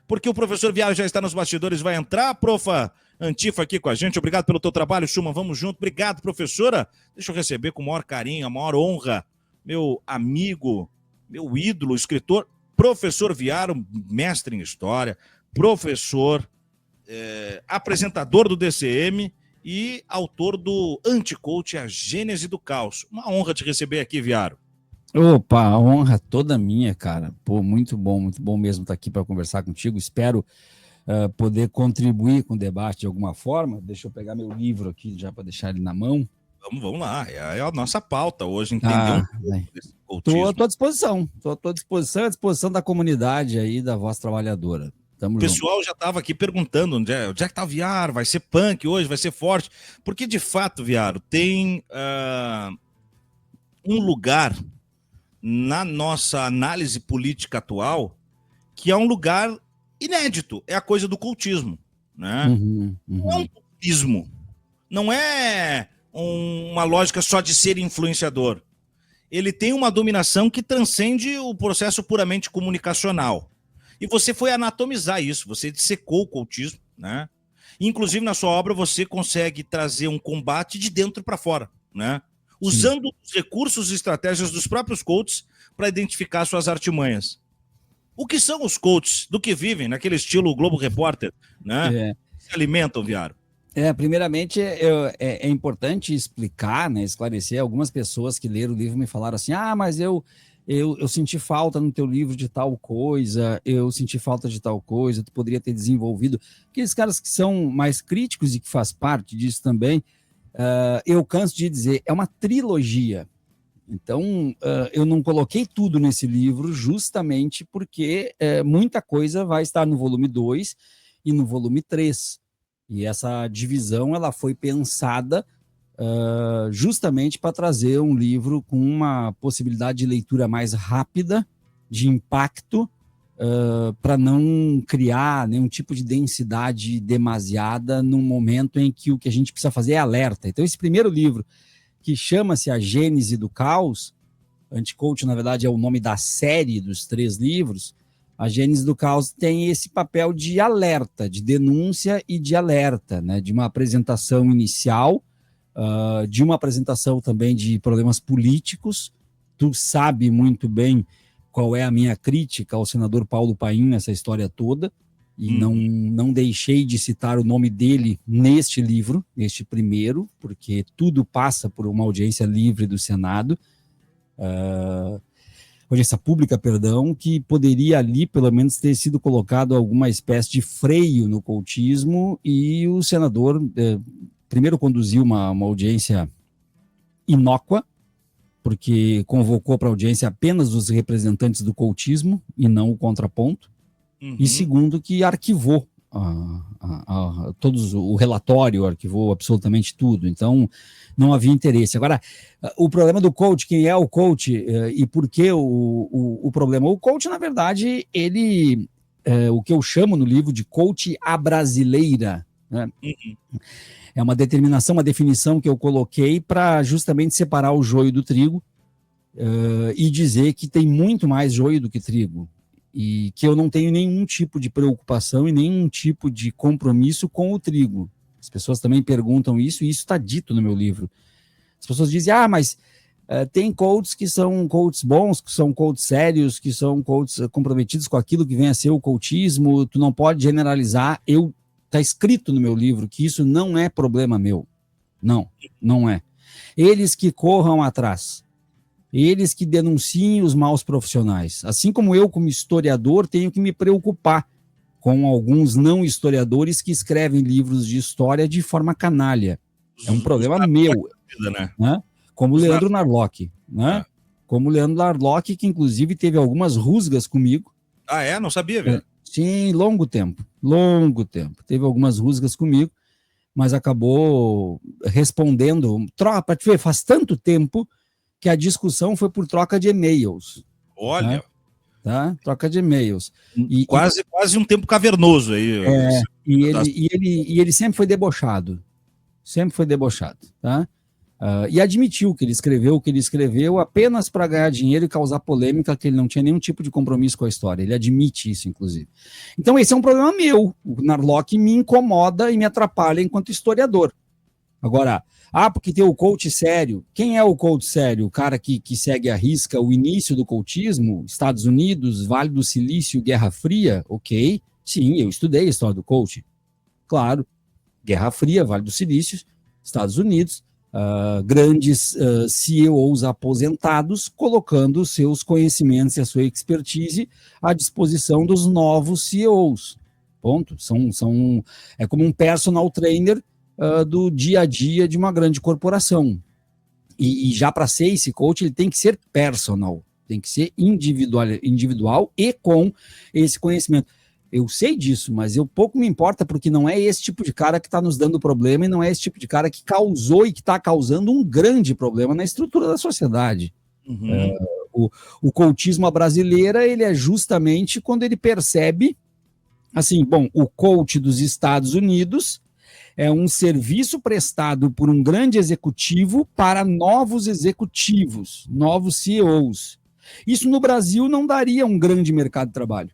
porque o professor Viário já está nos bastidores, vai entrar, profa Antifa aqui com a gente. Obrigado pelo teu trabalho, Schumann, vamos junto. Obrigado, professora. Deixa eu receber com o maior carinho, a maior honra, meu amigo, meu ídolo, escritor, professor Viário, mestre em história, professor, apresentador do DCM e autor do Anticoach, A Gênese do Caos. Uma honra te receber aqui, Viário. Opa, a honra toda minha, cara. Pô, muito bom mesmo estar aqui para conversar contigo. Espero poder contribuir com o debate de alguma forma. Deixa eu pegar meu livro aqui já para deixar ele na mão. Vamos lá, é a nossa pauta hoje, entender um pouco desse coachismo. Estou à disposição, à disposição da comunidade aí, da voz trabalhadora. O pessoal já estava aqui perguntando onde é que tá o Viário, vai ser punk hoje, vai ser forte, porque de fato, Viário, tem um lugar na nossa análise política atual que é um lugar inédito, é a coisa do cultismo, né? Não é um cultismo, não é uma lógica só de ser influenciador. Ele tem uma dominação que transcende o processo puramente comunicacional. E você foi anatomizar isso, você dissecou o cultismo, né? Inclusive, na sua obra, você consegue trazer um combate de dentro para fora, né? Usando os recursos e estratégias dos próprios coaches para identificar suas artimanhas. O que são os coaches? Do que vivem? Naquele estilo Globo Repórter, né? Se alimentam, Viário. Primeiramente, é importante explicar, né, esclarecer. Algumas pessoas que leram o livro me falaram assim, mas eu senti falta no teu livro de tal coisa, eu senti falta de tal coisa, tu poderia ter desenvolvido. Aqueles caras que são mais críticos e que faz parte disso também, eu canso de dizer, é uma trilogia. Então, eu não coloquei tudo nesse livro justamente porque muita coisa vai estar no volume 2 e no volume 3. E essa divisão ela foi pensada justamente para trazer um livro com uma possibilidade de leitura mais rápida, de impacto, para não criar nenhum tipo de densidade demasiada num momento em que o que a gente precisa fazer é alerta. Então, esse primeiro livro, que chama-se A Gênese do Caos, Anticoach, na verdade, é o nome da série dos 3 livros. A Gênese do Caos tem esse papel de alerta, de denúncia e de alerta, né? De uma apresentação inicial, de uma apresentação também de problemas políticos. Tu sabe muito bem qual é a minha crítica ao senador Paulo Paim nessa história toda, e não deixei de citar o nome dele neste livro, neste primeiro, porque tudo passa por uma audiência livre do Senado, audiência pública, perdão, que poderia ali pelo menos ter sido colocado alguma espécie de freio no coachismo, e o senador primeiro conduziu uma audiência inócua, porque convocou para a audiência apenas os representantes do coachismo e não o contraponto, e segundo que arquivou todos o relatório, arquivou absolutamente tudo, então não havia interesse. Agora, o problema do coach, quem é o coach e por que o problema? O coach, na verdade, ele o que eu chamo no livro de coach à brasileira, né? É uma determinação, uma definição que eu coloquei para justamente separar o joio do trigo e dizer que tem muito mais joio do que trigo, e que eu não tenho nenhum tipo de preocupação e nenhum tipo de compromisso com o trigo. As pessoas também perguntam isso, e isso está dito no meu livro. As pessoas dizem, mas tem coaches que são coaches bons, que são coaches sérios, que são coaches comprometidos com aquilo que vem a ser o coachismo, tu não pode generalizar. Está escrito no meu livro que isso não é problema meu. Não é. Eles que corram atrás. Eles que denunciem os maus profissionais. Assim como eu, como historiador, tenho que me preocupar com alguns não historiadores que escrevem livros de história de forma canalha. É um problema meu. Né? Como o Leandro Narlock. Né? Como o Leandro Narlock, que inclusive teve algumas rusgas comigo. Não sabia, velho. Sim, longo tempo. Teve algumas rusgas comigo, mas acabou respondendo. Para te ver, faz tanto tempo que a discussão foi por troca de e-mails. Olha. Né? Tá? Troca de e-mails. Quase um tempo cavernoso aí. E ele sempre foi debochado. Tá? E admitiu que ele escreveu o que ele escreveu apenas para ganhar dinheiro e causar polêmica, que ele não tinha nenhum tipo de compromisso com a história. Ele admite isso, inclusive. Então, esse é um problema meu. O Narlock me incomoda e me atrapalha enquanto historiador. Agora, porque tem o coach sério. Quem é o coach sério? O cara que segue à risca o início do coachismo, Estados Unidos, Vale do Silício, Guerra Fria? Ok, sim, eu estudei a história do coach. Claro, Guerra Fria, Vale do Silício, Estados Unidos, grandes CEOs aposentados colocando seus conhecimentos e a sua expertise à disposição dos novos CEOs. Ponto. É como um personal trainer do dia a dia de uma grande corporação. E já para ser esse coach, ele tem que ser personal, tem que ser individual e com esse conhecimento. Eu sei disso, mas eu pouco me importa, porque não é esse tipo de cara que está nos dando problema e não é esse tipo de cara que causou e que está causando um grande problema na estrutura da sociedade. Uhum. O coachismo brasileira, ele é justamente quando ele percebe, assim, bom, o coach dos Estados Unidos é um serviço prestado por um grande executivo para novos executivos, novos CEOs. Isso no Brasil não daria um grande mercado de trabalho.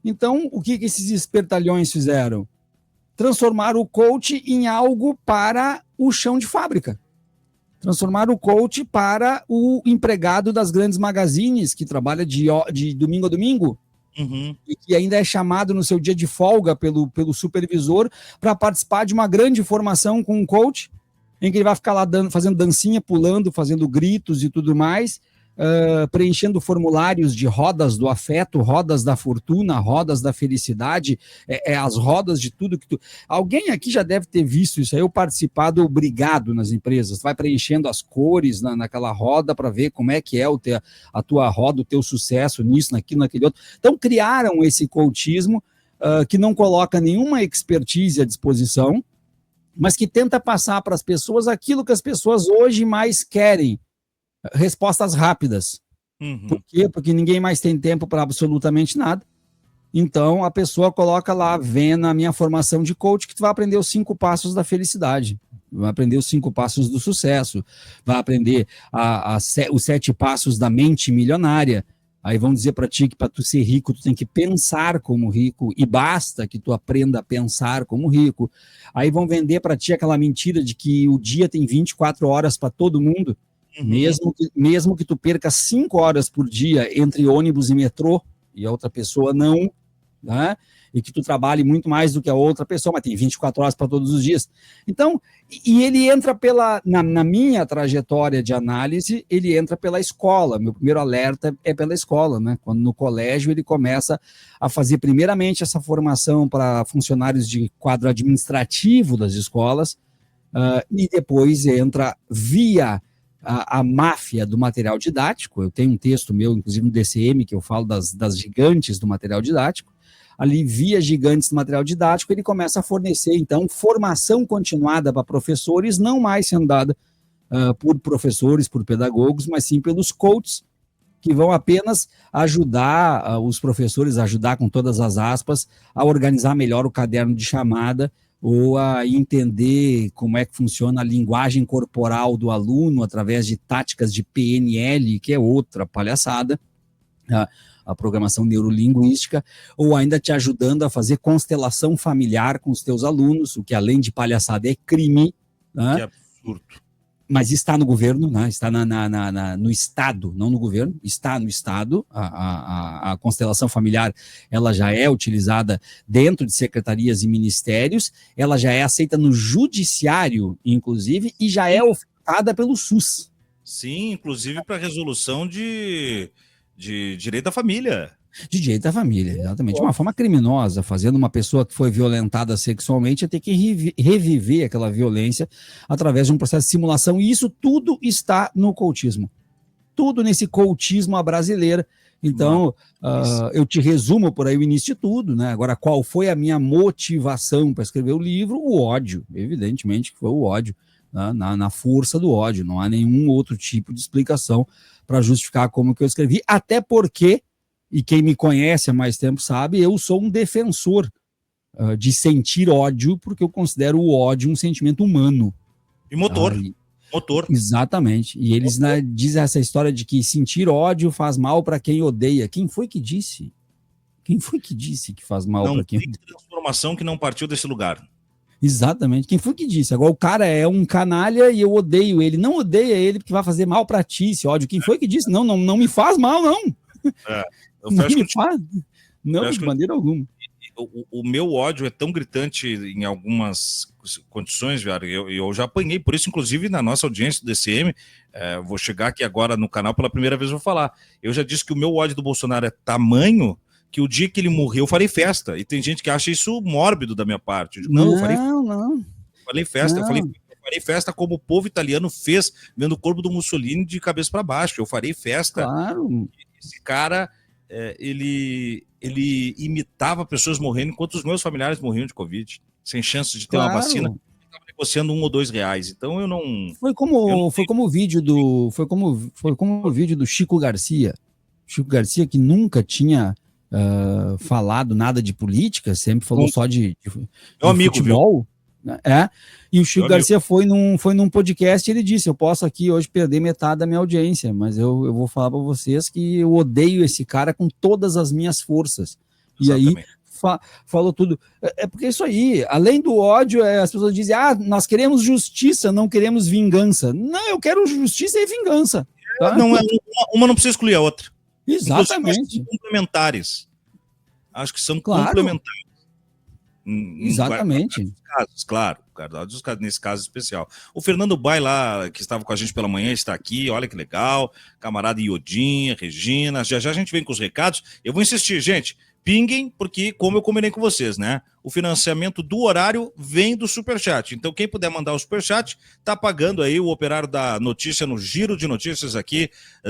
Então, o que esses espertalhões fizeram? Transformar o coach em algo para o chão de fábrica. Transformar o coach para o empregado das grandes magazines, que trabalha de domingo a domingo, uhum, e que ainda é chamado no seu dia de folga pelo supervisor para participar de uma grande formação com um coach, em que ele vai ficar lá fazendo dancinha, pulando, fazendo gritos e tudo mais, preenchendo formulários de rodas do afeto, rodas da fortuna, rodas da felicidade, as rodas de tudo que tu... Alguém aqui já deve ter visto isso aí, ou participado obrigado nas empresas, vai preenchendo as cores naquela roda para ver como é que é a tua roda, o teu sucesso nisso, naquilo, naquele outro. Então criaram esse coachismo que não coloca nenhuma expertise à disposição, mas que tenta passar para as pessoas aquilo que as pessoas hoje mais querem, respostas rápidas. Uhum. Por quê? Porque ninguém mais tem tempo para absolutamente nada. Então, a pessoa coloca lá, vê na minha formação de coach que tu vai aprender os 5 passos da felicidade, vai aprender os 5 passos do sucesso, vai aprender os 7 passos da mente milionária. Aí vão dizer para ti que para tu ser rico, tu tem que pensar como rico, e basta que tu aprenda a pensar como rico. Aí vão vender para ti aquela mentira de que o dia tem 24 horas para todo mundo. Uhum. Mesmo que tu perca 5 horas por dia entre ônibus e metrô, e a outra pessoa não, né? E que tu trabalhe muito mais do que a outra pessoa, mas tem 24 horas para todos os dias. Então, e ele entra na minha trajetória de análise, ele entra pela escola. Meu primeiro alerta é pela escola, né? Quando no colégio ele começa a fazer primeiramente essa formação para funcionários de quadro administrativo das escolas, e depois entra via a máfia do material didático. Eu tenho um texto meu, inclusive no DCM, que eu falo das gigantes do material didático. Ali, via gigantes do material didático, ele começa a fornecer, então, formação continuada para professores, não mais sendo dada por professores, por pedagogos, mas sim pelos coaches, que vão apenas ajudar os professores, ajudar com todas as aspas, a organizar melhor o caderno de chamada, ou a entender como é que funciona a linguagem corporal do aluno através de táticas de PNL, que é outra palhaçada, a programação neurolinguística, ou ainda te ajudando a fazer constelação familiar com os teus alunos, o que além de palhaçada é crime. Né? Que absurdo. Mas está no governo, né? Está no Estado, não no governo, está no Estado. A constelação familiar, ela já é utilizada dentro de secretarias e ministérios, ela já é aceita no judiciário, inclusive, e já é ofertada pelo SUS. Sim, inclusive para resolução de direito à família. De direito da família, exatamente. De uma forma criminosa, fazendo uma pessoa que foi violentada sexualmente ter que reviver aquela violência através de um processo de simulação, e isso tudo está no coachismo. Tudo nesse coachismo à brasileira. Então, eu te resumo por aí o início de tudo, né? Agora, qual foi a minha motivação para escrever o livro? O ódio, evidentemente que foi o ódio, né? na força do ódio. Não há nenhum outro tipo de explicação para justificar como que eu escrevi, até porque, e quem me conhece há mais tempo sabe, eu sou um defensor de sentir ódio, porque eu considero o ódio um sentimento humano. E motor. Motor. Exatamente. E eles dizem essa história de que sentir ódio faz mal para quem odeia. Quem foi que disse? Quem foi que disse que faz mal para quem odeia? Não tem transformação que não partiu desse lugar. Exatamente. Quem foi que disse? Agora o cara é um canalha e eu odeio ele. Não odeia ele porque vai fazer mal para ti esse ódio. Quem foi que disse? Não me faz mal, não. Eu não me faz. Não, de maneira alguma. O meu ódio é tão gritante em algumas condições, Viário, eu já apanhei por isso, inclusive na nossa audiência do DCM, vou chegar aqui agora no canal pela primeira vez, vou falar. Eu já disse que o meu ódio do Bolsonaro é tamanho que o dia que ele morreu eu farei festa, e tem gente que acha isso mórbido da minha parte. Eu digo, eu falei festa, eu farei festa como o povo italiano fez, vendo o corpo do Mussolini de cabeça para baixo, eu farei festa. Claro. Esse cara... ele imitava pessoas morrendo enquanto os meus familiares morriam de Covid, sem chance de ter uma vacina. Eu estava negociando R$1 ou R$2. Então eu não. Foi como o vídeo do Chico Garcia. Chico Garcia, que nunca tinha falado nada de política, sempre falou só de futebol. Viu? E o Chico Garcia foi num podcast e ele disse: eu posso aqui hoje perder metade da minha audiência, mas eu vou falar para vocês que eu odeio esse cara com todas as minhas forças. Exatamente. E aí falou tudo. É porque isso aí, além do ódio, as pessoas dizem: nós queremos justiça, não queremos vingança. Não, eu quero justiça e vingança. Tá? Não, uma não precisa excluir a outra. Exatamente. São complementares. Acho que são claro. Complementares. Exatamente. Casos, claro, nesse caso especial. O Fernando Bai lá, que estava com a gente pela manhã, está aqui, olha que legal, camarada Iodinha, Regina, já a gente vem com os recados, eu vou insistir, gente, pinguem, porque como eu combinei com vocês, né, o financiamento do horário vem do Superchat, então quem puder mandar o Superchat, tá pagando aí o operário da notícia no giro de notícias aqui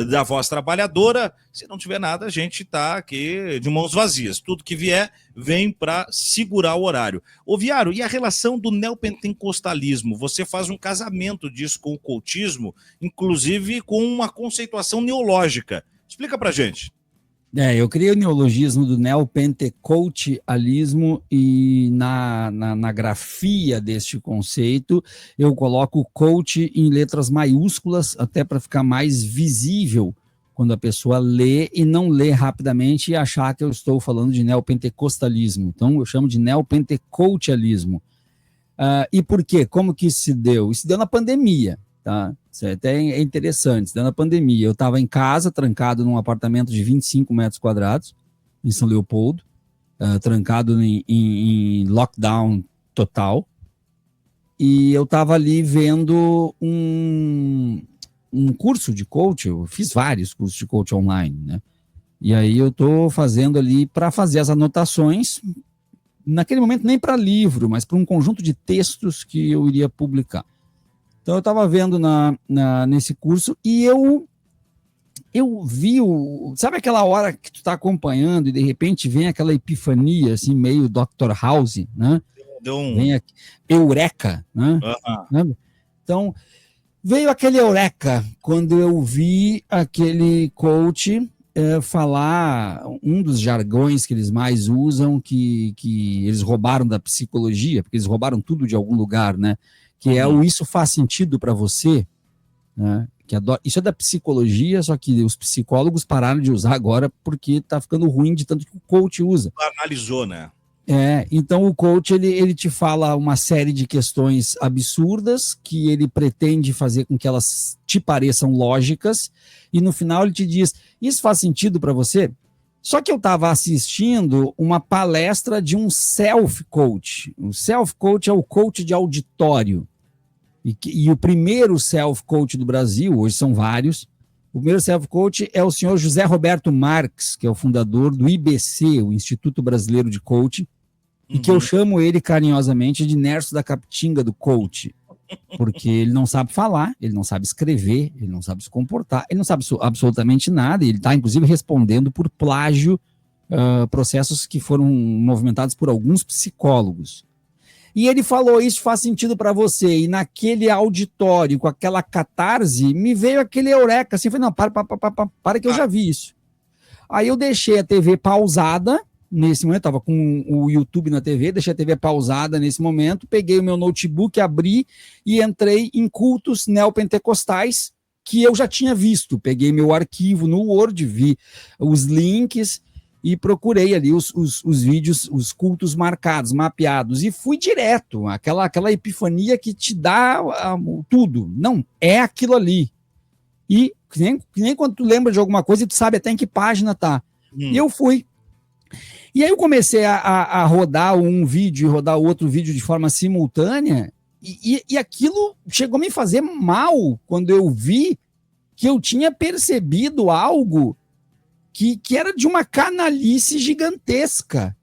da Voz Trabalhadora. Se não tiver nada, a gente tá aqui de mãos vazias, tudo que vier vem para segurar o horário. Ô Viário, e a relação do neopentecostalismo? Você faz um casamento disso com o cultismo, inclusive com uma conceituação neológica. Explica pra gente. Eu criei o neologismo do neopentecostalismo e na grafia deste conceito eu coloco o coach em letras maiúsculas até para ficar mais visível quando a pessoa lê e não lê rapidamente e achar que eu estou falando de neopentecostalismo. Então eu chamo de neopentecostalismo. E por quê? Como que isso se deu? Isso se deu na pandemia. Tá? Isso até é interessante. Na pandemia, eu estava em casa, trancado num apartamento de 25 metros quadrados, em São Leopoldo, trancado em lockdown total, e eu estava ali vendo um curso de coach. Eu fiz vários cursos de coach online, né? E aí eu estou fazendo ali para fazer as anotações, naquele momento nem para livro, mas para um conjunto de textos que eu iria publicar. Então eu estava vendo nesse curso e eu vi sabe aquela hora que tu está acompanhando e de repente vem aquela epifania, assim, meio Dr. House, né? Vem eureka, né? Então, veio aquele eureka quando eu vi aquele coach falar um dos jargões que eles mais usam, que eles roubaram da psicologia, porque eles roubaram tudo de algum lugar, né? Que é o isso faz sentido para você, né? Isso é da psicologia, só que os psicólogos pararam de usar agora porque está ficando ruim de tanto que o coach usa. Analisou, né? Então o coach ele te fala uma série de questões absurdas que ele pretende fazer com que elas te pareçam lógicas e no final ele te diz, isso faz sentido para você? Só que eu estava assistindo uma palestra de um self-coach. O self-coach é o coach de auditório. E o primeiro self-coach do Brasil, hoje são vários, o primeiro self-coach é o senhor José Roberto Marques, que é o fundador do IBC, o Instituto Brasileiro de Coaching, e que eu chamo ele carinhosamente de Nerso da Capitinga do coach, porque ele não sabe falar, ele não sabe escrever, ele não sabe se comportar, ele não sabe absolutamente nada, e ele está, inclusive, respondendo por plágio, processos que foram movimentados por alguns psicólogos. E ele falou, isso faz sentido para você, e naquele auditório, com aquela catarse, me veio aquele eureka, assim, eu falei, não, para que eu já vi isso. Aí eu deixei a TV pausada, nesse momento, estava com o YouTube na TV, deixei a TV pausada nesse momento, peguei o meu notebook, abri e entrei em cultos neopentecostais que eu já tinha visto. Peguei meu arquivo no Word, vi os links e procurei ali os vídeos, os cultos marcados, mapeados, e fui direto, aquela epifania que te dá tudo. Não, é aquilo ali. E que nem quando tu lembra de alguma coisa, tu sabe até em que página tá. E eu fui. E aí eu comecei a rodar um vídeo e rodar outro vídeo de forma simultânea, e aquilo chegou a me fazer mal quando eu vi que eu tinha percebido algo que era de uma canalice gigantesca.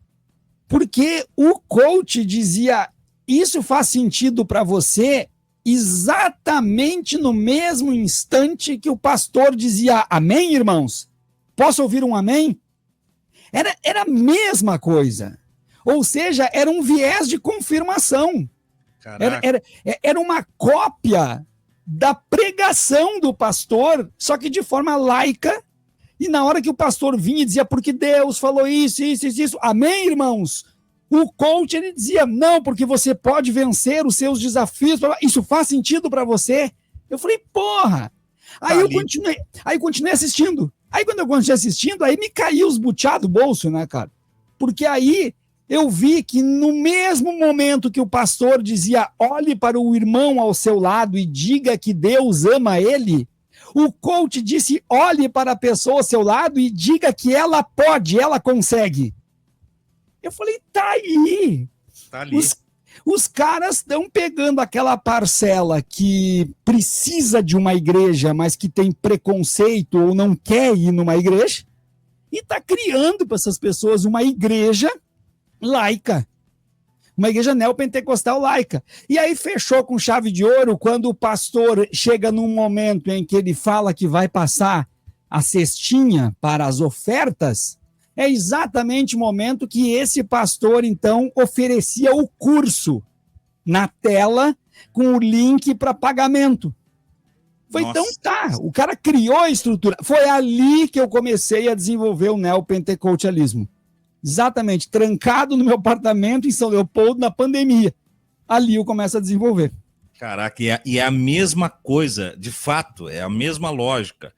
Porque o coach dizia, isso faz sentido para você exatamente no mesmo instante que o pastor dizia, amém, irmãos? Posso ouvir um amém? Era a mesma coisa. Ou seja, era um viés de confirmação. Era uma cópia da pregação do pastor, só que de forma laica, e na hora que o pastor vinha e dizia, porque Deus falou isso, amém, irmãos? O coach, ele dizia, não, porque você pode vencer os seus desafios, isso faz sentido para você? Eu falei, porra! Aí eu continuei assistindo. Aí quando eu continuei assistindo, aí me caiu os butiá do bolso, né, cara? Porque aí eu vi que no mesmo momento que o pastor dizia, olhe para o irmão ao seu lado e diga que Deus ama ele, o coach disse, olhe para a pessoa ao seu lado e diga que ela pode, ela consegue. Eu falei, tá aí. Tá ali. Os caras estão pegando aquela parcela que precisa de uma igreja, mas que tem preconceito ou não quer ir numa igreja, e está criando para essas pessoas uma igreja laica, uma igreja neopentecostal laica. E aí fechou com chave de ouro quando o pastor chega num momento em que ele fala que vai passar a cestinha para as ofertas. É exatamente o momento que esse pastor, então, oferecia o curso na tela com o link para pagamento. Foi Então tá, o cara criou a estrutura. Foi ali que eu comecei a desenvolver o neopentecostalismo. Exatamente, trancado no meu apartamento em São Leopoldo na pandemia. Ali eu começo a desenvolver. Caraca, e é a mesma coisa, de fato, é a mesma lógica.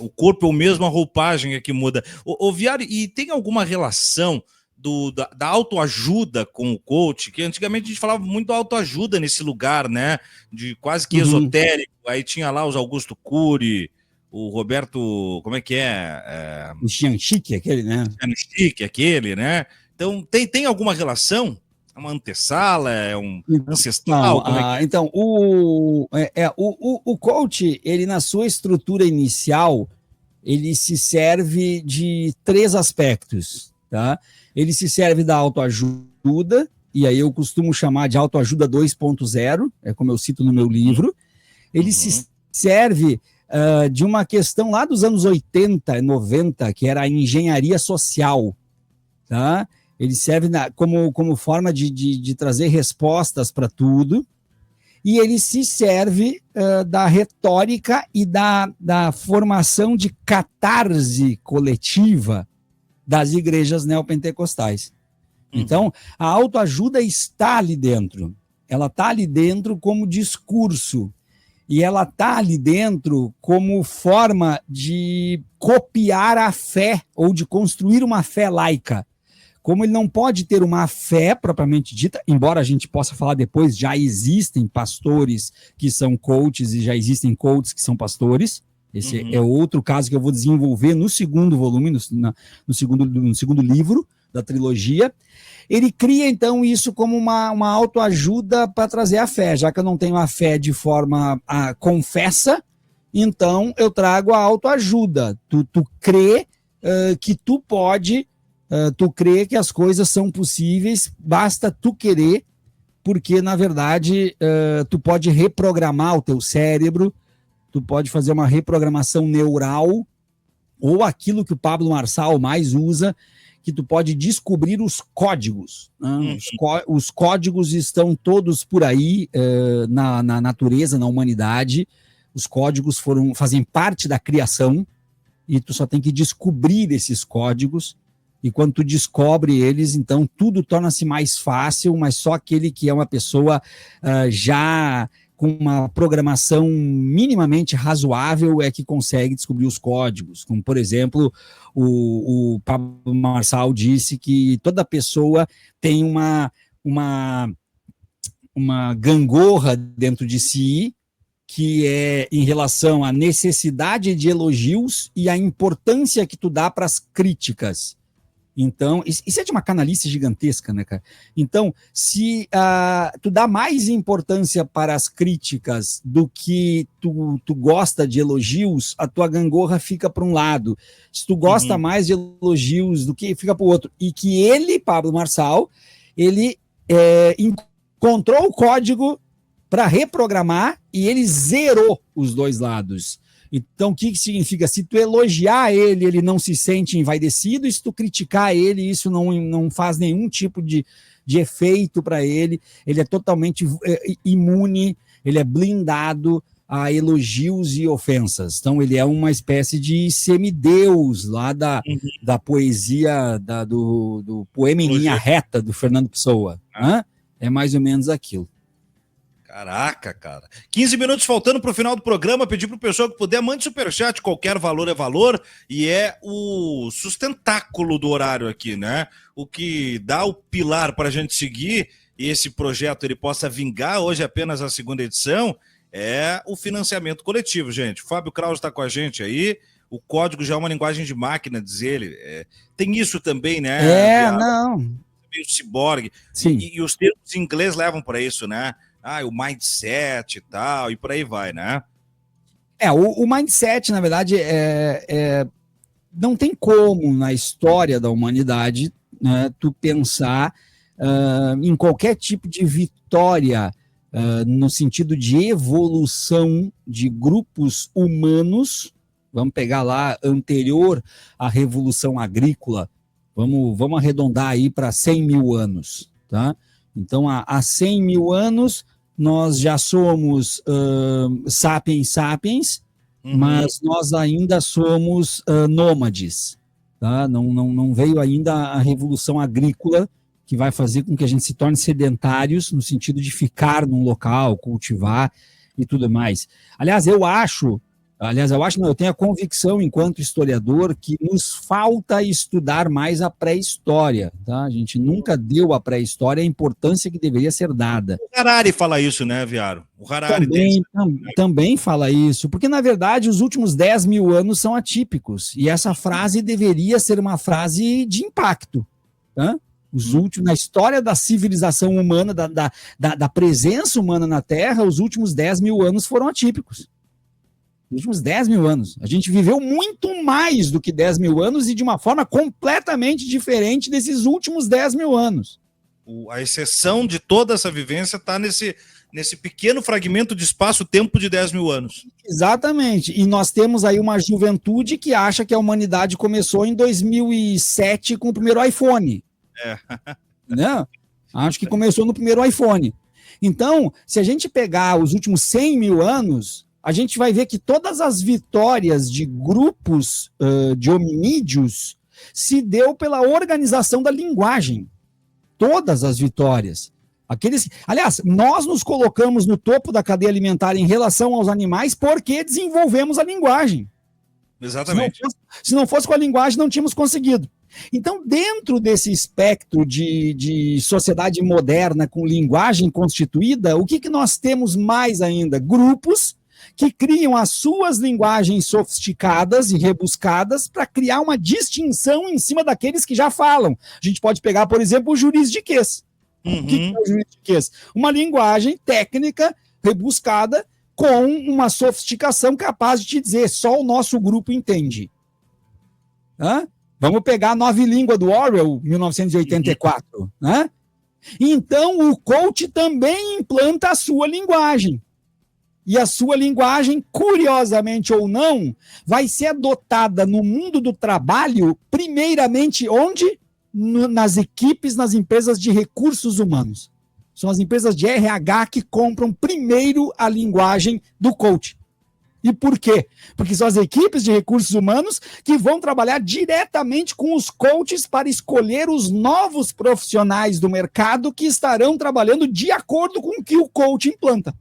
O corpo é a mesma roupagem é que muda. O Viário, e tem alguma relação da autoajuda com o coach? Que antigamente a gente falava muito da autoajuda nesse lugar, né? De quase que esotérico. Aí tinha lá os Augusto Cury, o Roberto, como é que é? O Chianchique, aquele, né? Chianchique, aquele, né? Então, tem alguma relação? É uma antessala? É um ancestral? Então, o coach, ele na sua estrutura inicial, ele se serve de 3 aspectos, tá? Ele se serve da autoajuda, e aí eu costumo chamar de autoajuda 2.0, é como eu cito no meu livro. Ele se serve de uma questão lá dos anos 80, 90, que era a engenharia social, tá? Ele serve como forma de trazer respostas para tudo, e ele se serve da retórica e da formação de catarse coletiva das igrejas neopentecostais. Então, a autoajuda está ali dentro. Ela está ali dentro como discurso, e ela está ali dentro como forma de copiar a fé ou de construir uma fé laica. Como ele não pode ter uma fé propriamente dita, embora a gente possa falar depois, já existem pastores que são coaches e já existem coaches que são pastores. Esse é outro caso que eu vou desenvolver no segundo volume, no segundo livro da trilogia. Ele cria, então, isso como uma autoajuda para trazer a fé. Já que eu não tenho a fé de forma confessa, então eu trago a autoajuda. Tu crê que tu pode... tu crê que as coisas são possíveis, basta tu querer, porque, na verdade, tu pode reprogramar o teu cérebro, tu pode fazer uma reprogramação neural, ou aquilo que o Pablo Marçal mais usa, que tu pode descobrir os códigos. Né? Os códigos estão todos por aí, na natureza, na humanidade. Os códigos fazem parte da criação, e tu só tem que descobrir esses códigos. e quando tu descobre eles, então tudo torna-se mais fácil, mas só aquele que é uma pessoa já com uma programação minimamente razoável é que consegue descobrir os códigos. Como, por exemplo, o Pablo Marçal disse que toda pessoa tem uma gangorra dentro de si, que é em relação à necessidade de elogios e à importância que tu dá para as críticas. Então, isso é de uma canalice gigantesca, né, cara? Então, se tu dá mais importância para as críticas do que tu gosta de elogios, a tua gangorra fica para um lado. Se tu gosta mais de elogios do que fica para o outro. E que ele, Pablo Marçal, ele encontrou o código para reprogramar e ele zerou os dois lados. Então, o que significa? Se tu elogiar ele, ele não se sente envaidecido, e se tu criticar ele, isso não faz nenhum tipo de efeito para ele, ele é totalmente imune, ele é blindado a elogios e ofensas. Então, ele é uma espécie de semideus lá da poesia, do poema em linha reta, do Fernando Pessoa. É mais ou menos aquilo. Caraca, cara. 15 minutos faltando para o final do programa. Pedir para o pessoal que puder, mande superchat. Qualquer valor é valor. E é o sustentáculo do horário aqui, né? O que dá o pilar para a gente seguir e esse projeto ele possa vingar. Hoje é apenas a segunda edição. É o financiamento coletivo, gente. O Fábio Kraus está com a gente aí. O código já é uma linguagem de máquina, diz ele. Tem isso também, né? Não. Meio ciborgue. Sim. E os termos em inglês levam para isso, né? O mindset e tal, e por aí vai, né? O mindset, na verdade, não tem como, na história da humanidade, né, tu pensar em qualquer tipo de vitória no sentido de evolução de grupos humanos. Vamos pegar lá, anterior à Revolução Agrícola, vamos arredondar aí para 100 mil anos, tá? Então, há 100 mil anos, nós já somos sapiens, mas nós ainda somos nômades. Tá? Não veio ainda a revolução agrícola, que vai fazer com que a gente se torne sedentários, no sentido de ficar num local, cultivar e tudo mais. Eu tenho a convicção, enquanto historiador, que nos falta estudar mais a pré-história. Tá? A gente nunca deu à pré-história a importância que deveria ser dada. O Harari fala isso, né, Viaro? O Harari também fala isso, porque, na verdade, os últimos 10 mil anos são atípicos, e essa frase deveria ser uma frase de impacto. Tá? Na história da civilização humana, da presença humana na Terra, os últimos 10 mil anos foram atípicos. Nos últimos 10 mil anos. A gente viveu muito mais do que 10 mil anos e de uma forma completamente diferente desses últimos 10 mil anos. A exceção de toda essa vivência está nesse pequeno fragmento de espaço-tempo de 10 mil anos. Exatamente. E nós temos aí uma juventude que acha que a humanidade começou em 2007 com o primeiro iPhone. Né? Acho que começou no primeiro iPhone. Então, se a gente pegar os últimos 100 mil anos, a gente vai ver que todas as vitórias de grupos de hominídeos se deu pela organização da linguagem. Todas as vitórias. Aliás, nós nos colocamos no topo da cadeia alimentar em relação aos animais porque desenvolvemos a linguagem. Exatamente. Se não fosse com a linguagem, não tínhamos conseguido. Então, dentro desse espectro de sociedade moderna com linguagem constituída, o que nós temos mais ainda? Grupos que criam as suas linguagens sofisticadas e rebuscadas para criar uma distinção em cima daqueles que já falam. A gente pode pegar, por exemplo, o juridiquês. O que é o juridiquês? Uma linguagem técnica rebuscada com uma sofisticação capaz de te dizer só o nosso grupo entende. Vamos pegar a Nova Língua do Orwell, 1984. Então, o coach também implanta a sua linguagem. E a sua linguagem, curiosamente ou não, vai ser adotada no mundo do trabalho, primeiramente onde? Nas equipes, nas empresas de recursos humanos. São as empresas de RH que compram primeiro a linguagem do coach. E por quê? Porque são as equipes de recursos humanos que vão trabalhar diretamente com os coaches para escolher os novos profissionais do mercado que estarão trabalhando de acordo com o que o coach implanta.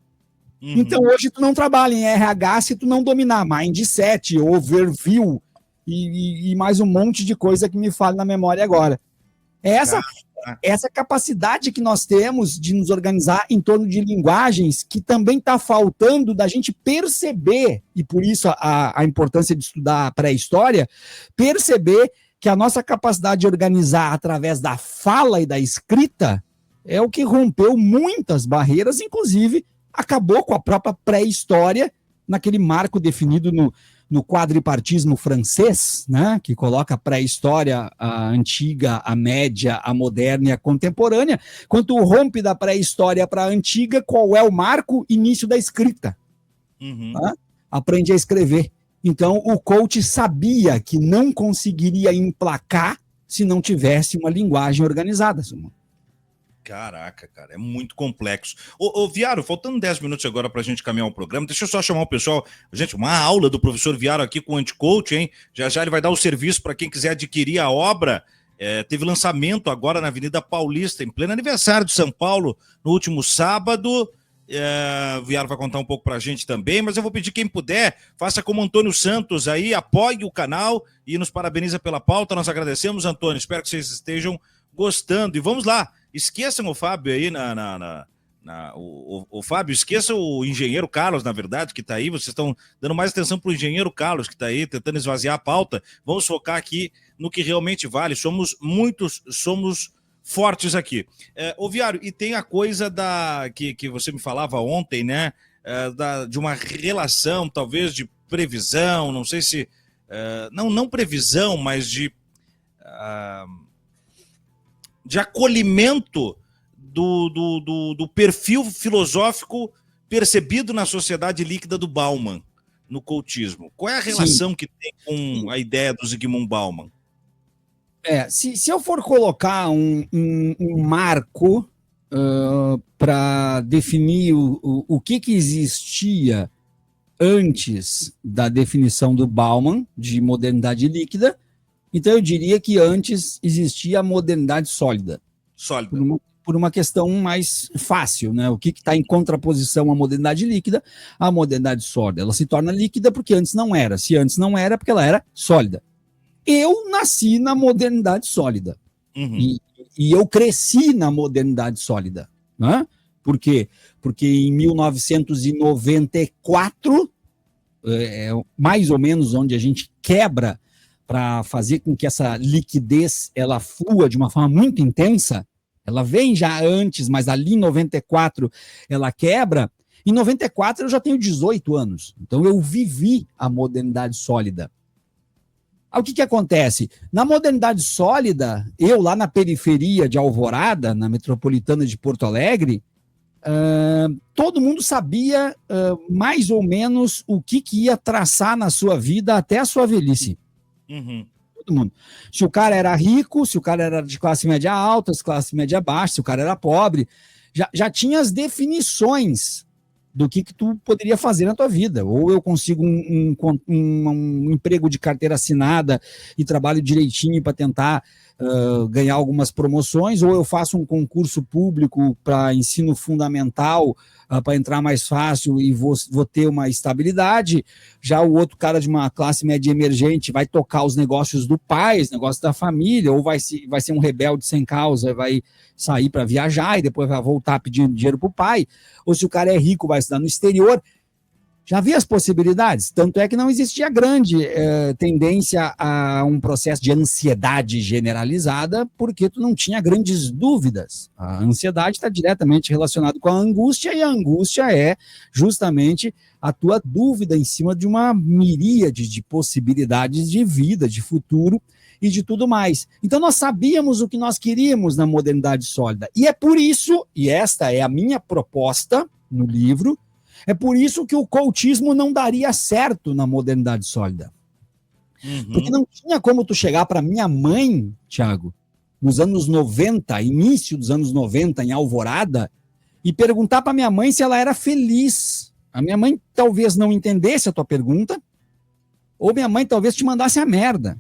Então, hoje, tu não trabalha em RH se tu não dominar Mindset, Overview e mais um monte de coisa que me fala na memória agora. Essa capacidade que nós temos de nos organizar em torno de linguagens que também está faltando da gente perceber, e por isso a importância de estudar a pré-história, perceber que a nossa capacidade de organizar através da fala e da escrita é o que rompeu muitas barreiras, inclusive acabou com a própria pré-história, naquele marco definido no quadripartismo francês, né, que coloca a pré-história, a antiga, a média, a moderna e a contemporânea. Quando tu rompe da pré-história para a antiga, qual é o marco? Início da escrita. Tá? Aprende a escrever. Então, o coach sabia que não conseguiria emplacar se não tivesse uma linguagem organizada. Caraca, cara, é muito complexo. Ô Viaro, faltando 10 minutos agora para a gente caminhar o programa, deixa eu só chamar o pessoal. Gente, uma aula do professor Viaro aqui com o Anticoach, hein? Já já ele vai dar o serviço para quem quiser adquirir a obra. Teve lançamento agora na Avenida Paulista, em pleno aniversário de São Paulo, no último sábado. O Viaro vai contar um pouco para a gente também, mas eu vou pedir quem puder, faça como Antônio Santos aí, apoie o canal e nos parabeniza pela pauta. Nós agradecemos, Antônio, espero que vocês estejam gostando. E vamos lá. Esqueçam o Fábio aí, o Fábio, esqueça o engenheiro Carlos, na verdade, que está aí. Vocês estão dando mais atenção para o engenheiro Carlos, que está aí, tentando esvaziar a pauta. Vamos focar aqui no que realmente vale. Somos fortes aqui. Ô Viário, e tem a coisa que você me falava ontem, né? De uma relação, talvez, de previsão, não sei se... não previsão, mas de acolhimento do perfil filosófico percebido na sociedade líquida do Bauman, no coachismo. Qual é a relação que tem com a ideia do Zygmunt Bauman? Se eu for colocar um marco para definir o que existia antes da definição do Bauman de modernidade líquida, então eu diria que antes existia a modernidade sólida. Por uma questão mais fácil, né? O que está em contraposição à modernidade líquida? A modernidade sólida. Ela se torna líquida porque antes não era. Se antes não era, porque ela era sólida. Eu nasci na modernidade sólida. E eu cresci na modernidade sólida. Né? Por quê? Porque em 1994, mais ou menos onde a gente quebra para fazer com que essa liquidez ela flua de uma forma muito intensa, ela vem já antes, mas ali em 94 ela quebra. Em 94 eu já tenho 18 anos, então eu vivi a modernidade sólida. O que acontece? Na modernidade sólida, eu lá na periferia de Alvorada, na metropolitana de Porto Alegre, todo mundo sabia mais ou menos o que ia traçar na sua vida até a sua velhice. Todo mundo. Se o cara era rico, se o cara era de classe média alta, se classe média baixa, se o cara era pobre, já tinha as definições do que tu poderia fazer na tua vida. Ou eu consigo um emprego de carteira assinada e trabalho direitinho para tentar ganhar algumas promoções, ou eu faço um concurso público para ensino fundamental para entrar mais fácil e vou ter uma estabilidade. Já o outro cara de uma classe média emergente vai tocar os negócios do pai, os negócios da família, ou vai ser um rebelde sem causa, vai sair para viajar e depois vai voltar pedindo dinheiro para o pai. Ou se o cara é rico, vai estudar no exterior. Já havia as possibilidades, tanto é que não existia grande tendência a um processo de ansiedade generalizada, porque tu não tinha grandes dúvidas. A ansiedade está diretamente relacionada com a angústia, e a angústia é justamente a tua dúvida em cima de uma miríade de possibilidades de vida, de futuro e de tudo mais. Então nós sabíamos o que nós queríamos na modernidade sólida, e é por isso, e esta é a minha proposta no livro, é por isso que o coachismo não daria certo na modernidade sólida. Porque não tinha como tu chegar para minha mãe, Thiago, nos anos 90, início dos anos 90, em Alvorada, e perguntar para minha mãe se ela era feliz A minha mãe talvez não entendesse a tua pergunta, ou minha mãe talvez te mandasse a merda.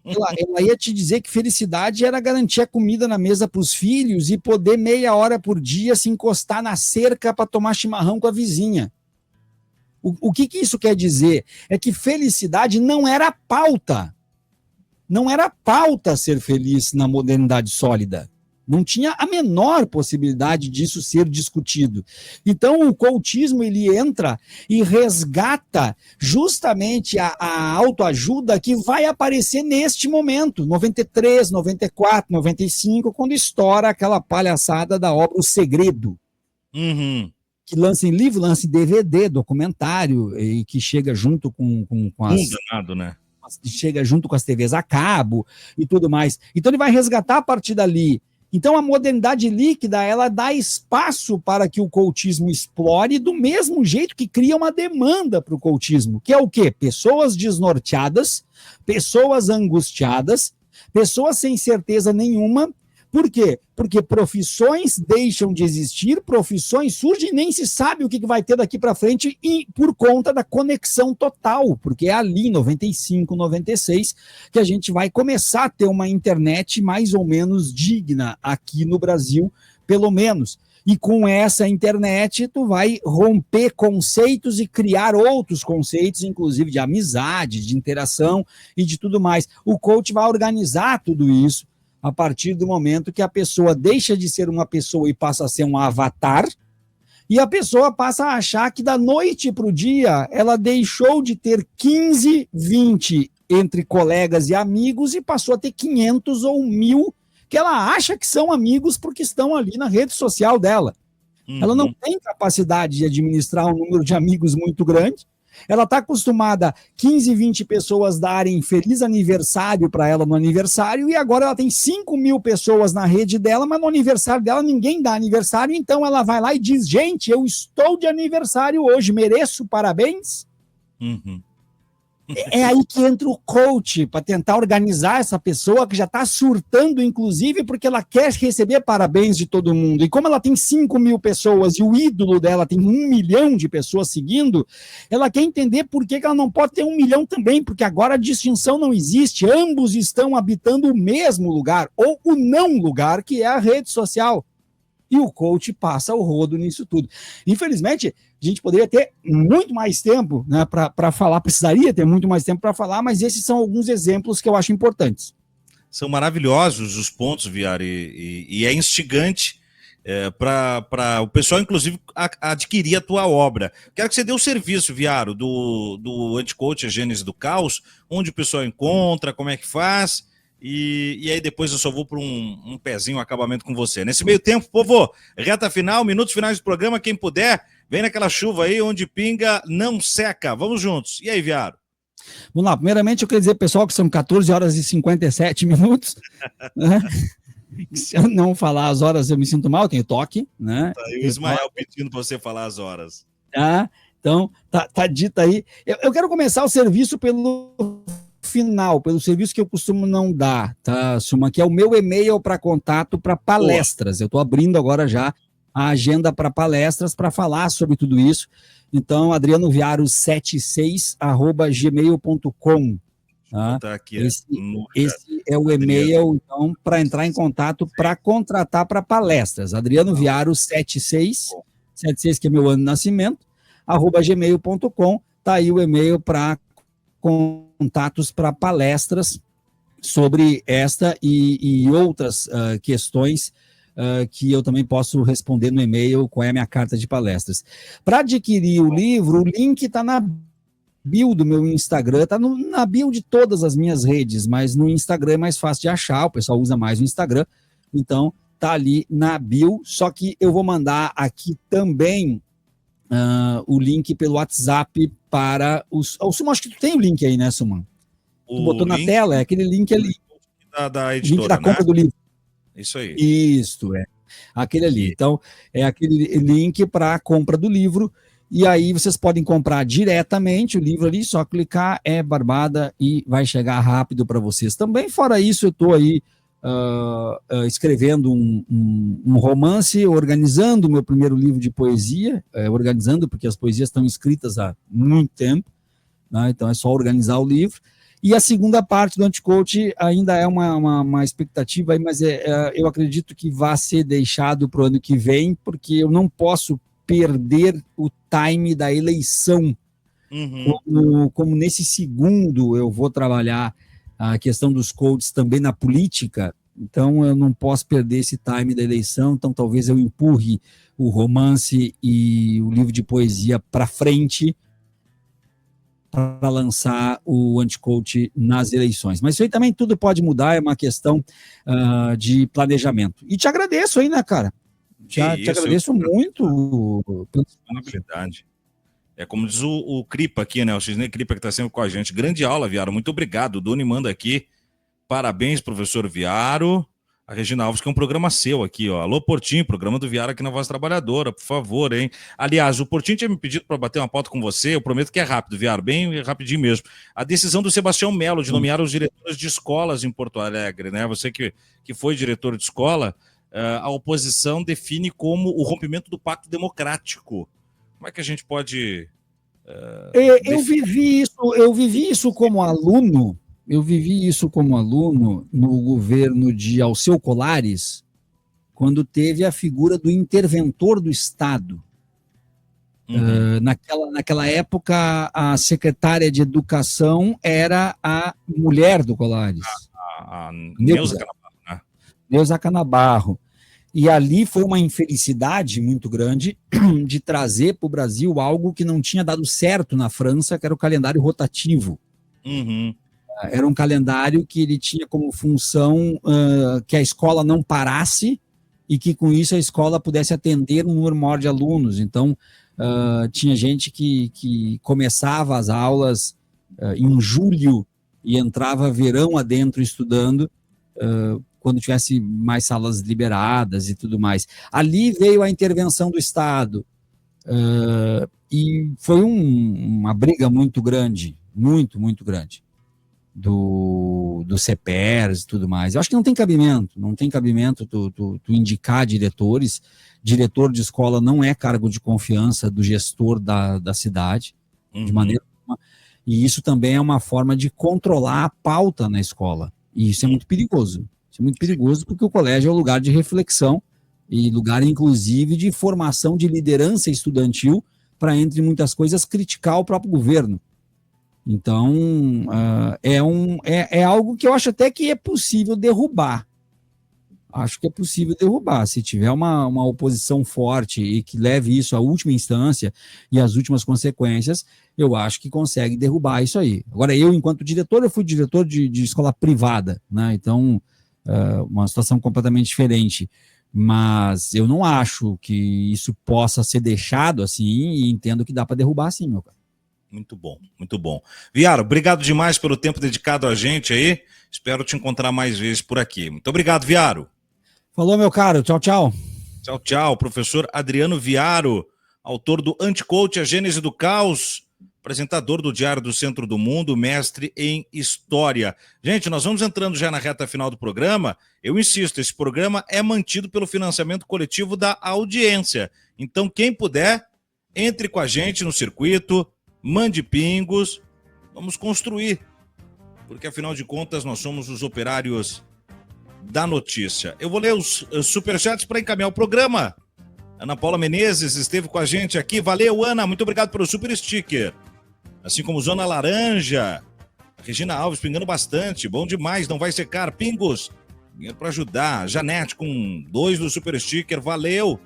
Ela ia te dizer que felicidade era garantir a comida na mesa para os filhos e poder meia hora por dia se encostar na cerca para tomar chimarrão com a vizinha. O que isso quer dizer? É que felicidade não era pauta. Não era pauta ser feliz na modernidade sólida. Não tinha a menor possibilidade disso ser discutido. Então, o coachismo, ele entra e resgata justamente a autoajuda que vai aparecer neste momento, 93, 94, 95, quando estoura aquela palhaçada da obra O Segredo. Uhum. Que lança em livro, lança em DVD, documentário, e que chega junto com as... danado, né? Chega junto com as TVs a cabo e tudo mais. Então, ele vai resgatar a partir dali. Então, a modernidade líquida, ela dá espaço para que o coachismo explore do mesmo jeito que cria uma demanda para o coachismo, que é o quê? Pessoas desnorteadas, pessoas angustiadas, pessoas sem certeza nenhuma. Por quê? Porque profissões deixam de existir, profissões surgem e nem se sabe o que vai ter daqui para frente e por conta da conexão total, porque é ali, 95, 96, que a gente vai começar a ter uma internet mais ou menos digna aqui no Brasil, pelo menos. E com essa internet, tu vai romper conceitos e criar outros conceitos, inclusive de amizade, de interação e de tudo mais. O coach vai organizar tudo isso a partir do momento que a pessoa deixa de ser uma pessoa e passa a ser um avatar, e a pessoa passa a achar que da noite para o dia ela deixou de ter 15, 20 entre colegas e amigos e passou a ter 500 ou 1.000 que ela acha que são amigos porque estão ali na rede social dela. Uhum. Ela não tem capacidade de administrar um número de amigos muito grande. Ela está acostumada a 15, 20 pessoas darem feliz aniversário para ela no aniversário e agora ela tem 5.000 pessoas na rede dela, mas no aniversário dela ninguém dá aniversário, então ela vai lá e diz, gente, eu estou de aniversário hoje, mereço parabéns? Uhum. É aí que entra o coach, para tentar organizar essa pessoa que já está surtando, inclusive, porque ela quer receber parabéns de todo mundo. E como ela tem 5.000 pessoas e o ídolo dela tem 1 milhão de pessoas seguindo, ela quer entender por que ela não pode ter 1 milhão também, porque agora a distinção não existe. Ambos estão habitando o mesmo lugar, ou o não lugar, que é a rede social. E o coach passa o rodo nisso tudo. Infelizmente, a gente poderia ter muito mais tempo, né, para falar, precisaria ter muito mais tempo para falar, mas esses são alguns exemplos que eu acho importantes. São maravilhosos os pontos, Viara, e é instigante para o pessoal, inclusive, adquirir a tua obra. Quero que você dê o serviço, Viaro, do Anticoach, a Gênese do Caos, onde o pessoal encontra, como é que faz... E aí depois eu só vou para um pezinho, um acabamento com você. Nesse meio tempo, povo, reta final, minutos finais do programa, quem puder, vem naquela chuva aí, onde pinga, não seca. Vamos juntos. E aí, Viaro? Vamos lá, primeiramente eu queria dizer, pessoal, que são 14 horas e 57 minutos. Né? Se eu não falar as horas, eu me sinto mal, eu tenho toque. Né? Tá aí o Ismael pedindo para você falar as horas. Tá, então, tá dito aí. Eu quero começar o serviço pelo... final, pelo serviço que eu costumo não dar, tá, Suma, que é o meu e-mail para contato para palestras. Eu estou abrindo agora já a agenda para palestras para falar sobre tudo isso. Então, adrianoviaro76@gmail.com. Tá? Esse é o e-mail, então, para entrar em contato, para contratar para palestras. adrianoviaro76, que é meu ano de nascimento, @gmail.com. Tá aí o e-mail para contatos para palestras sobre esta e outras questões que eu também posso responder no e-mail, qual é a minha carta de palestras. Para adquirir o livro, o link está na bio do meu Instagram, está na bio de todas as minhas redes, mas no Instagram é mais fácil de achar, o pessoal usa mais o Instagram, então está ali na bio, só que eu vou mandar aqui também o link pelo WhatsApp para os... Suman, acho que tu tem o link aí, né, Suman? Tu botou na tela, é aquele link ali. Da editora, link da compra, né? Do livro. Isso aí. Isso, é. Aquele ali. Então, é aquele link para a compra do livro, e aí vocês podem comprar diretamente o livro ali, só clicar, é barbada, e vai chegar rápido para vocês. Também, fora isso, eu estou aí escrevendo um romance, organizando o meu primeiro livro de poesia, organizando porque as poesias estão escritas há muito tempo, né? Então é só organizar o livro. E a segunda parte do Anticoach ainda é uma expectativa, aí, mas eu acredito que vai ser deixado para o ano que vem, porque eu não posso perder o time da eleição. Como nesse segundo eu vou trabalhar a questão dos coaches também na política, então eu não posso perder esse time da eleição, então talvez eu empurre o romance e o livro de poesia para frente para lançar o Anticoach nas eleições. Mas isso aí também tudo pode mudar, é uma questão de planejamento. E te agradeço aí, né, cara? Te agradeço muito pela disponibilidade. É como diz o Cripa aqui, né? O Cisne Cripa que está sempre com a gente. Grande aula, Viaro. Muito obrigado. O Doni manda aqui. Parabéns, professor Viaro. A Regina Alves, que é um programa seu aqui, ó. Alô, Portinho, programa do Viaro aqui na Voz Trabalhadora, por favor, hein? Aliás, o Portinho tinha me pedido para bater uma pauta com você. Eu prometo que é rápido, Viaro, bem rapidinho mesmo. A decisão do Sebastião Melo de nomear os diretores de escolas em Porto Alegre, né? Você que foi diretor de escola, a oposição define como o rompimento do pacto democrático. Como é que a gente pode... Eu vivi isso como aluno. Eu vivi isso como aluno no governo de Alceu Colares, quando teve a figura do interventor do Estado. Naquela época, a secretária de Educação era a mulher do Colares. A Neuza Canabarro, né? Neuza Canabarro. E ali foi uma infelicidade muito grande de trazer para o Brasil algo que não tinha dado certo na França, que era o calendário rotativo. Era um calendário que ele tinha como função que a escola não parasse e que com isso a escola pudesse atender um número maior de alunos. Então, tinha gente que começava as aulas em julho e entrava verão adentro estudando, quando tivesse mais salas liberadas e tudo mais. Ali veio a intervenção do Estado, e foi uma briga muito grande, muito grande, do CEPERS e tudo mais. Eu acho que não tem cabimento tu indicar diretores. Diretor de escola não é cargo de confiança do gestor da cidade, de maneira nenhuma, e isso também é uma forma de controlar a pauta na escola, e isso é muito perigoso. Isso é muito perigoso porque o colégio é um lugar de reflexão e lugar, inclusive, de formação de liderança estudantil para, entre muitas coisas, criticar o próprio governo. Então, é algo que eu acho até que é possível derrubar. Acho que é possível derrubar. Se tiver uma oposição forte e que leve isso à última instância e às últimas consequências, eu acho que consegue derrubar isso aí. Agora, eu, enquanto diretor, eu fui diretor de escola privada, né? Então, uma situação completamente diferente, mas eu não acho que isso possa ser deixado assim, e entendo que dá para derrubar sim, meu cara. Muito bom, muito bom. Viaro, obrigado demais pelo tempo dedicado a gente aí, espero te encontrar mais vezes por aqui. Muito obrigado, Viaro. Falou, meu caro, tchau, tchau. Tchau, tchau, professor Adriano Viaro, autor do Anticoach, a Gênese do Caos, apresentador do Diário do Centro do Mundo, mestre em História. Gente, nós vamos entrando já na reta final do programa. Eu insisto, esse programa é mantido pelo financiamento coletivo da audiência. Então, quem puder, entre com a gente no circuito, mande pingos, vamos construir. Porque, afinal de contas, nós somos os operários da notícia. Eu vou ler os superchats para encaminhar o programa. Ana Paula Menezes esteve com a gente aqui. Valeu, Ana. Muito obrigado pelo super sticker. Assim como Zona Laranja. Regina Alves pingando bastante. Bom demais, não vai secar. Pingos. Dinheiro para ajudar. Janete com 2 do super sticker. Valeu.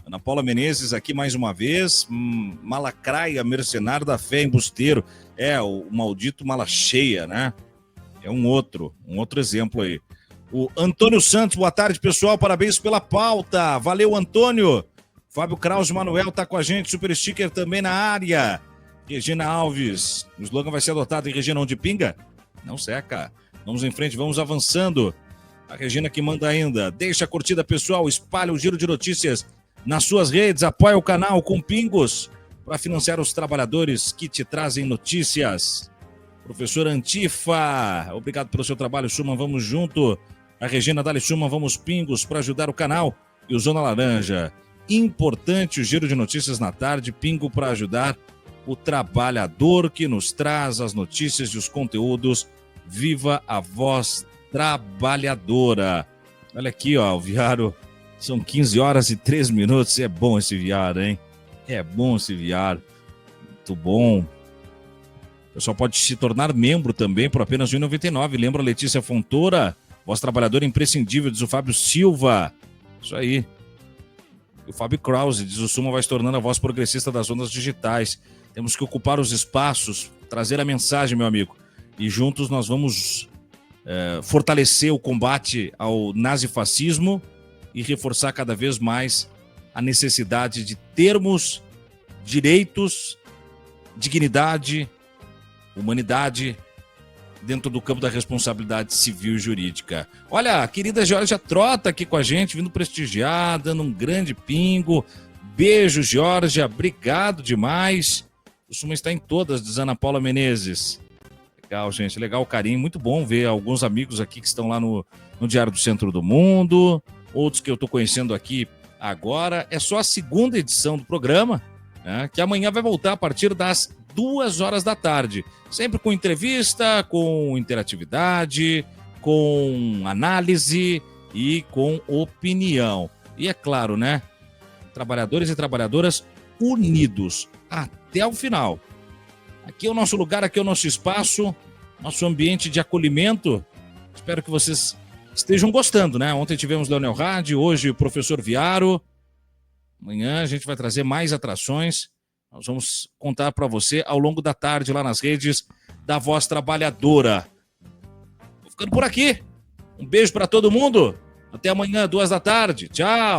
Ana Paula Menezes aqui mais uma vez. Malacraia, mercenário da fé, embusteiro. O maldito mala cheia, né? É um outro exemplo aí. O Antônio Santos, boa tarde, pessoal. Parabéns pela pauta. Valeu, Antônio. Fábio Kraus Manuel tá com a gente. Super sticker também na área. Regina Alves. O slogan vai ser adotado em Regina onde pinga? Não seca. Vamos em frente, vamos avançando. A Regina que manda ainda. Deixa a curtida, pessoal. Espalha o giro de notícias nas suas redes. Apoia o canal com pingos para financiar os trabalhadores que te trazem notícias. Professor Antifa, obrigado pelo seu trabalho, Suma. Vamos junto. A Regina Dali Schumann, vamos pingos para ajudar o canal. E o Zona Laranja. Importante o giro de notícias na tarde, pingo para ajudar o trabalhador que nos traz as notícias e os conteúdos. Viva a voz trabalhadora. Olha aqui, ó, o Viário, são 15 horas e 3 minutos. É bom esse Viário, hein? É bom esse Viário. Muito bom. O pessoal pode se tornar membro também por apenas R$ 1,99. Lembra a Letícia Fontoura? Voz trabalhadora imprescindível, diz o Fábio Silva. Isso aí. E o Fábio Krause diz: o Suma vai se tornando a voz progressista das ondas digitais. Temos que ocupar os espaços, trazer a mensagem, meu amigo. E juntos nós vamos fortalecer o combate ao nazifascismo e reforçar cada vez mais a necessidade de termos direitos, dignidade, humanidade dentro do campo da responsabilidade civil e jurídica. Olha, a querida Georgia Trota aqui com a gente, vindo prestigiar, dando um grande pingo. Beijo, Georgia, obrigado demais. O Suma está em todas, diz Ana Paula Menezes. Legal, gente, legal o carinho, muito bom ver alguns amigos aqui que estão lá no Diário do Centro do Mundo, outros que eu estou conhecendo aqui agora. É só a segunda edição do programa, né, que amanhã vai voltar a partir das 2 horas da tarde, sempre com entrevista, com interatividade, com análise e com opinião. E é claro, né, trabalhadores e trabalhadoras unidos até o final. Aqui é o nosso lugar, aqui é o nosso espaço, nosso ambiente de acolhimento. Espero que vocês estejam gostando, né? Ontem tivemos Leonel Hadi, hoje o professor Viaro. Amanhã a gente vai trazer mais atrações. Nós vamos contar para você ao longo da tarde lá nas redes da Voz Trabalhadora. Vou ficando por aqui. Um beijo para todo mundo. Até amanhã, 2 da tarde. Tchau.